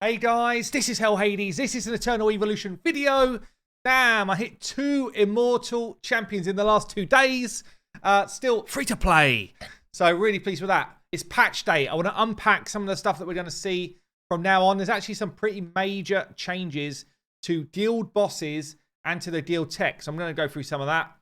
Hey guys, this is Hell Hades. This is an Eternal Evolution video. Damn, I hit 2 Immortal Champions in the last 2 days. Still free to play. So really pleased with that. It's patch day. I want to unpack some of the stuff that we're going to see from now on. There's actually some pretty major changes to guild bosses and to the guild tech. So I'm going to go through some of that.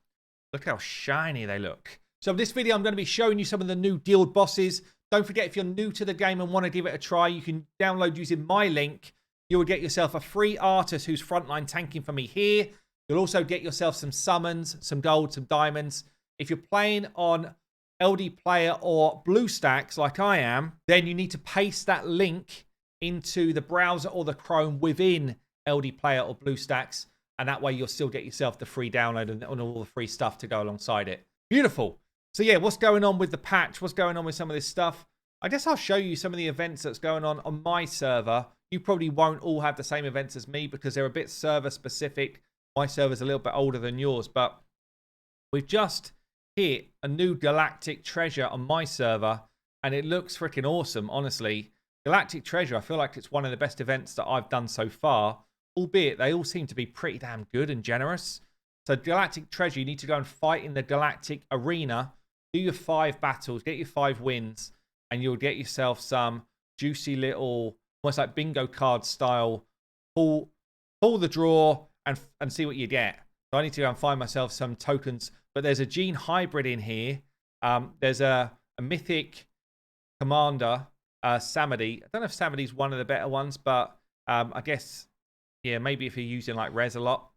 Look how shiny they look. So in this video, I'm going to be showing you some of the new guild bosses. Don't forget, if you're new to the game and want to give it a try, you can download using my link. You will get yourself a free Artas who's frontline tanking for me here. You'll also get yourself some summons, some gold, some diamonds. If you're playing on LD Player or BlueStacks like I am, then you need to paste that link into the browser or the Chrome within LD Player or BlueStacks. And that way you'll still get yourself the free download and all the free stuff to go alongside it. Beautiful. So yeah, what's going on with the patch? What's going on with some of this stuff? I guess I'll show you some of the events that's going on my server. You probably won't all have the same events as me because they're a bit server specific. My server's a little bit older than yours, but we've just hit a new galactic treasure on my server and it looks freaking awesome, honestly. Galactic treasure, I feel like it's one of the best events that I've done so far, albeit they all seem to be pretty damn good and generous. So galactic treasure, you need to go and fight in the galactic arena. Do your 5 battles, get your 5 wins, and you'll get yourself some juicy little, almost like bingo card style, pull the draw and see what you get. So I need to go and find myself some tokens. But there's a gene hybrid in here. There's a mythic commander, Samadi. I don't know if Samadi's one of the better ones, but I guess, yeah, maybe if you're using like Res a lot.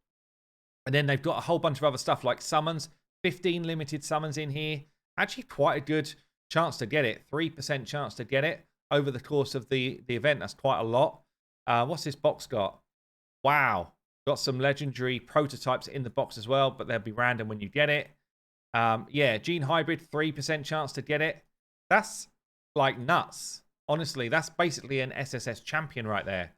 And then they've got a whole bunch of other stuff like summons. 15 limited summons in here. Actually quite a good chance to get it. 3% chance to get it over the course of the event. That's quite a lot. What's this box got? Wow. Got some legendary prototypes in the box as well, but they'll be random when you get it. Yeah, Gene Hybrid, 3% chance to get it. That's like nuts. Honestly, that's basically an SSS champion right there.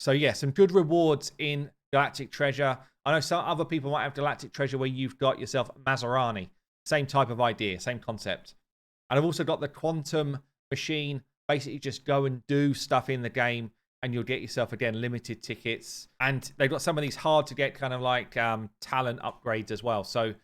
So yeah, some good rewards in Galactic Treasure. I know some other people might have Galactic Treasure where you've got yourself Mazarani. Same type of idea, same concept. And I've also got the Quantum Machine. Basically just go and do stuff in the game and you'll get yourself, again, limited tickets. And they've got some of these hard to get kind of like talent upgrades as well. So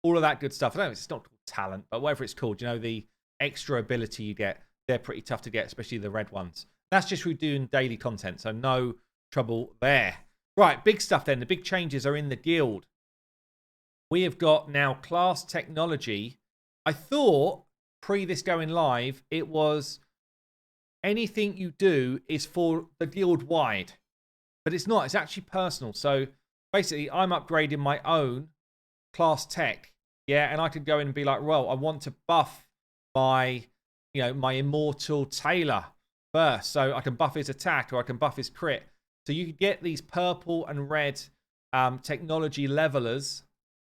all of that good stuff. I don't know, it's not called talent, but whatever it's called, you know, the extra ability you get, they're pretty tough to get, especially the red ones. That's just through doing daily content, so no trouble there. Right, big stuff then. The big changes are in the guild. We have got now class technology. I thought pre this going live, it was anything you do is for the guild wide, but it's not. It's actually personal. So basically, I'm upgrading my own class tech, yeah, and I could go in and be like, well, I want to buff my, you know, my immortal Taylor first, so I can buff his attack or I can buff his crit. So you can get these purple and red technology levelers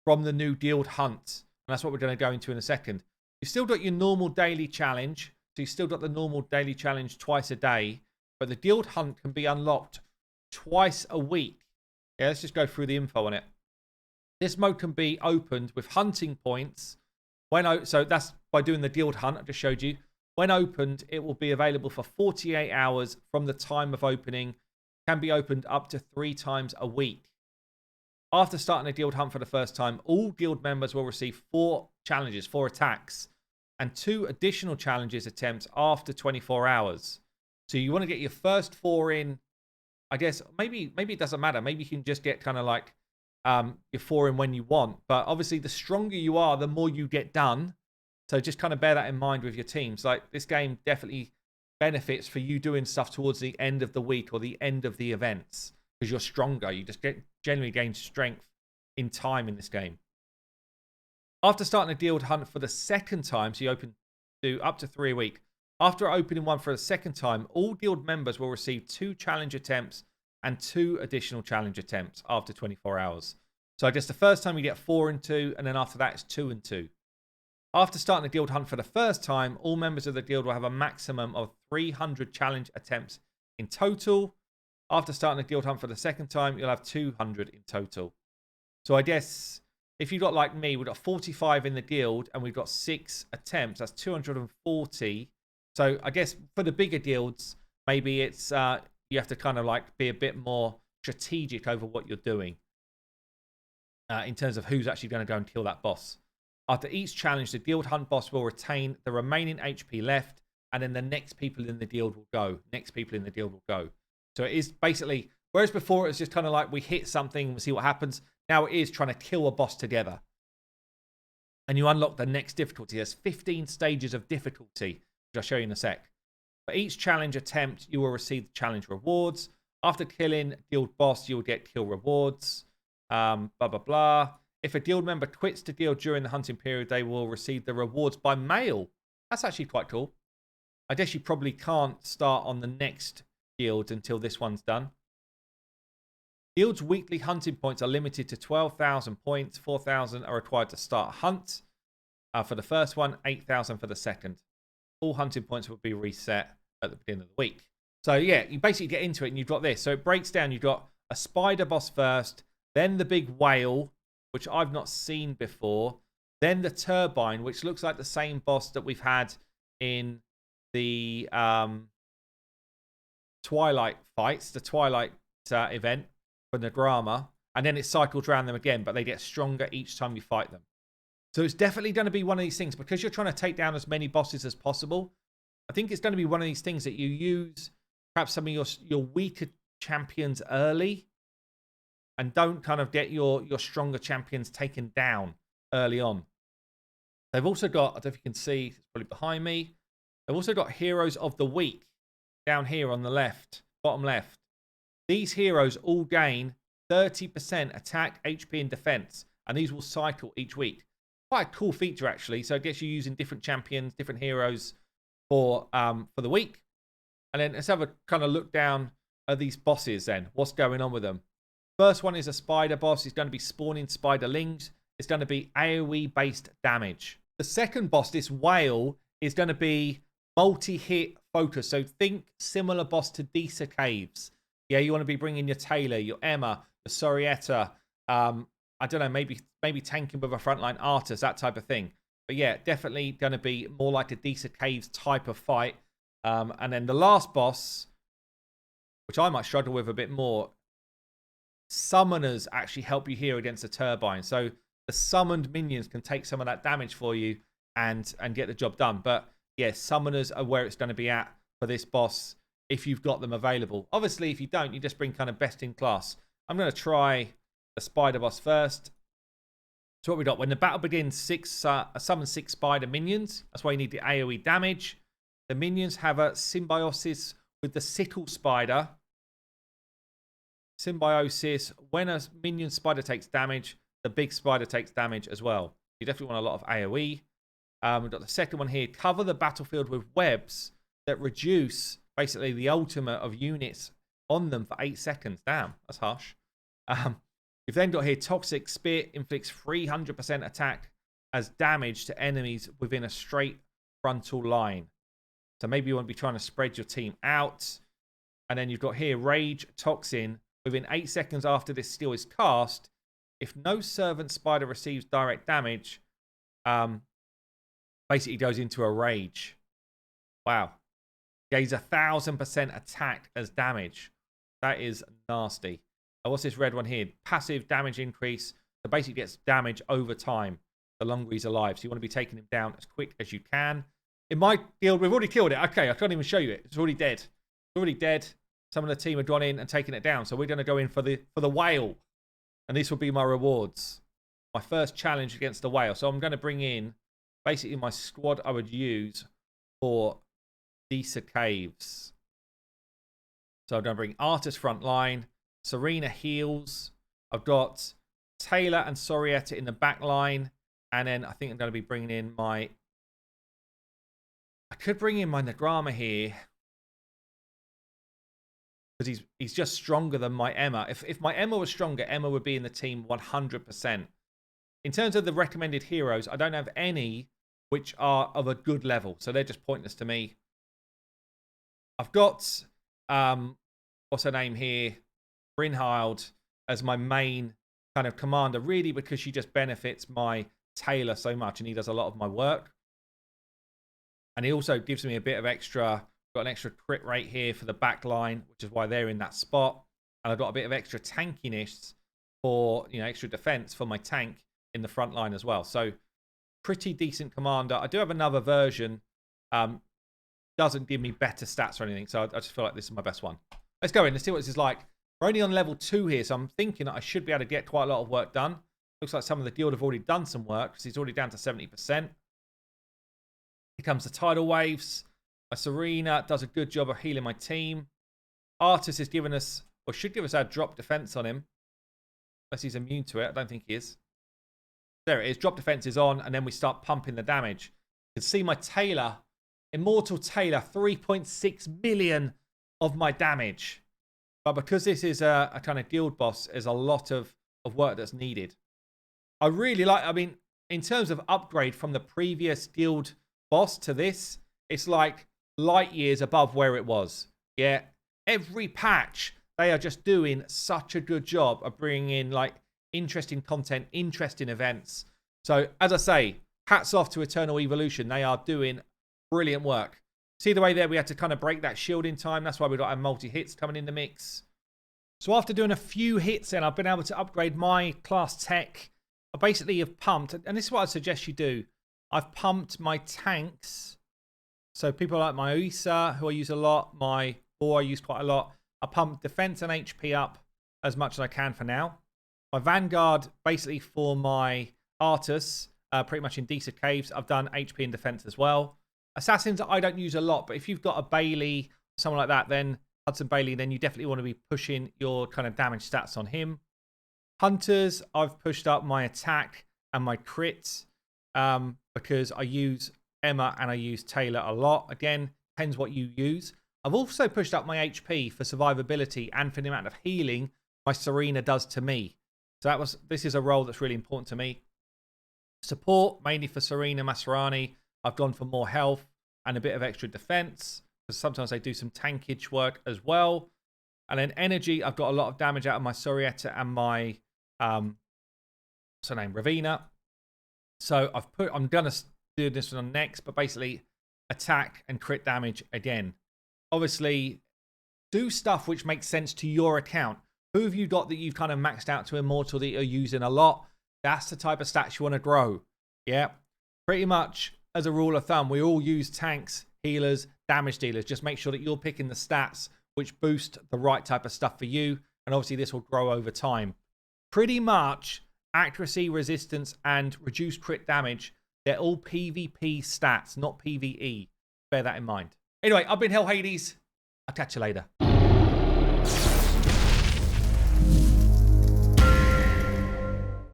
from the new guild hunt. And that's what we're going to go into in a second. You've still got your normal daily challenge. So you've still got the normal daily challenge twice a day. But the guild hunt can be unlocked twice a week. Yeah, let's just go through the info on it. This mode can be opened with hunting points. So that's by doing the guild hunt I just showed you. When opened, it will be available for 48 hours from the time of opening. Can be opened up to 3 times a week. After starting a guild hunt for the first time, all guild members will receive 4 challenges, 4 attacks, and 2 additional challenges attempts after 24 hours. So you want to get your first 4 in, I guess, maybe it doesn't matter. Maybe you can just get kind of like your 4 in when you want. But obviously, the stronger you are, the more you get done. So just kind of bear that in mind with your teams. Like, this game definitely benefits for you doing stuff towards the end of the week or the end of the events because you're stronger. You just generally gain strength in time in this game. After starting a guild hunt for the second time, so you open to up to 3 a week. After opening one for the second time, all guild members will receive 2 challenge attempts and 2 additional challenge attempts after 24 hours. So I guess the first time you get 4 and 2, and then after that it's 2 and 2. After starting the guild hunt for the first time, all members of the guild will have a maximum of 300 challenge attempts in total. After starting the guild hunt for the second time, you'll have 200 in total. So I guess if you've got like me, we've got 45 in the guild and we've got 6 attempts. That's 240. So I guess for the bigger guilds, maybe it's you have to kind of like be a bit more strategic over what you're doing in terms of who's actually going to go and kill that boss. After each challenge, the guild hunt boss will retain the remaining HP left, and then the next people in the guild will go. Next people in the guild will go. So it is basically, whereas before it was just kind of like we hit something, we see what happens. Now it is trying to kill a boss together. And you unlock the next difficulty. There's 15 stages of difficulty, which I'll show you in a sec. For each challenge attempt, you will receive the challenge rewards. After killing guild boss, you will get kill rewards. Blah, blah, blah. If a guild member quits the guild during the hunting period, they will receive the rewards by mail. That's actually quite cool. I guess you probably can't start on the next guild until this one's done. Guild's weekly hunting points are limited to 12,000 points. 4,000 are required to start a hunt. For the first one, 8,000 for the second. All hunting points will be reset at the beginning of the week. So yeah, you basically get into it and you've got this. So it breaks down. You've got a spider boss first, then the big whale, which I've not seen before, then the turbine, which looks like the same boss that we've had in the Twilight fights, the Twilight event for Nagrama, and then it cycles around them again, but they get stronger each time you fight them. So it's definitely going to be one of these things, because you're trying to take down as many bosses as possible. I think it's going to be one of these things that you use perhaps some of your weaker champions early, and don't kind of get your stronger champions taken down early on. They've also got, I don't know if you can see, it's probably behind me, they've also got Heroes of the Week down here on the left, bottom left. These heroes all gain 30% attack, HP, and defense, and these will cycle each week. Quite a cool feature, actually. So it gets you using different champions, different heroes for the week. And then let's have a kind of look down at these bosses then. What's going on with them? First one is a spider boss. He's going to be spawning spiderlings. It's going to be AoE-based damage. The second boss, this whale, is going to be multi-hit focus. So think similar boss to Disa Caves. Yeah, you want to be bringing your Taylor, your Emma, your Sorietta. I don't know, maybe tanking with a frontline Artas, that type of thing. But yeah, definitely going to be more like a Disa Caves type of fight. And then the last boss, which I might struggle with a bit more, summoners actually help you here against the turbine. So the summoned minions can take some of that damage for you and get the job done. But yeah, summoners are where it's going to be at for this boss if you've got them available. Obviously, if you don't, you just bring kind of best in class. I'm going to try the spider boss first. So what we got? When the battle begins, summon 6 spider minions. That's why you need the AoE damage. The minions have a symbiosis with the sickle spider. Symbiosis. When a minion spider takes damage, the big spider takes damage as well. You definitely want a lot of AoE. We've got the second one here. Cover the battlefield with webs that reduce basically the ultimate of units on them for 8 seconds. Damn, that's harsh. You've then got here Toxic Spit inflicts 300% attack as damage to enemies within a straight frontal line. So maybe you want to be trying to spread your team out. And then you've got here Rage Toxin. Within 8 seconds after this skill is cast, if no servant spider receives direct damage, basically goes into a rage. Wow. Gains 1,000% attack as damage. That is nasty. What's this red one here? Passive damage increase. So basically gets damage over time the longer he's alive. So you want to be taking him down as quick as you can. In my guild, we've already killed it. Okay, I can't even show you it. It's already dead. It's already dead. Some of the team have gone in and taken it down. So we're going to go in for the whale. And these will be my rewards. My first challenge against the whale. So I'm going to bring in basically my squad I would use for Disa Caves. So I'm going to bring Artas front line. Serena heals. I've got Taylor and Sorietta in the back line. And then I think I'm going to be bringing in my... I could bring in my Nagrama here. Because he's just stronger than my Emma. If my Emma was stronger, Emma would be in the team 100%. In terms of the recommended heroes, I don't have any which are of a good level. So they're just pointless to me. I've got... what's her name here? Brynhild as my main kind of commander, really because she just benefits my Taylor so much and he does a lot of my work. And he also gives me a bit of extra Got an extra crit rate here for the back line, which is why they're in that spot. And I've got a bit of extra tankiness for, extra defense for my tank in the front line as well. So pretty decent commander. I do have another version. Doesn't give me better stats or anything. So I just feel like this is my best one. Let's go in. Let's see what this is like. We're only on level 2 here. So I'm thinking that I should be able to get quite a lot of work done. Looks like some of the guild have already done some work because he's already down to 70%. Here comes the tidal waves. My Serena does a good job of healing my team. Artas is giving us, or should give us our drop defense on him. Unless he's immune to it. I don't think he is. There it is. Drop defense is on, and then we start pumping the damage. You can see my Taylor, Immortal Taylor, 3.6 million of my damage. But because this is a kind of guild boss, there's a lot of work that's needed. I really like, in terms of upgrade from the previous guild boss to this, it's like light years above where it was. Yeah, every patch, they are just doing such a good job of bringing in like interesting content, interesting events. So as I say, hats off to Eternal Evolution. They are doing brilliant work. See the way there we had to kind of break that shield in time. That's why we got our multi-hits coming in the mix. So after doing a few hits then, I've been able to upgrade my class tech. I basically have pumped, and this is what I suggest you do. I've pumped my tanks. So people like my Isa, who I use a lot, my Boar I use quite a lot. I pumped defense and HP up as much as I can for now. My Vanguard, basically for my Artas, pretty much in decent caves. I've done HP and defense as well. Assassins, I don't use a lot, but if you've got a Bailey, someone like that, then Hudson Bailey, then you definitely want to be pushing your kind of damage stats on him. Hunters, I've pushed up my attack and my crits because I use Emma and I use Taylor a lot. Again, depends what you use. I've also pushed up my HP for survivability and for the amount of healing my Serena does to me. So this is a role that's really important to me. Support, mainly for Serena Maserani. I've gone for more health and a bit of extra defense because sometimes they do some tankage work as well. And then energy, I've got a lot of damage out of my Sorietta and my what's her name, Ravina. So I'm gonna do this one next, but basically attack and crit damage again. Obviously, do stuff which makes sense to your account. Who have you got that you've kind of maxed out to Immortal that you're using a lot? That's the type of stats you want to grow. Yeah, pretty much as a rule of thumb, we all use tanks, healers, damage dealers. Just make sure that you're picking the stats which boost the right type of stuff for you. And obviously this will grow over time. Pretty much accuracy, resistance, and reduced crit damage. They're all PvP stats, not PvE. Bear that in mind. Anyway, I've been Hell Hades. I'll catch you later.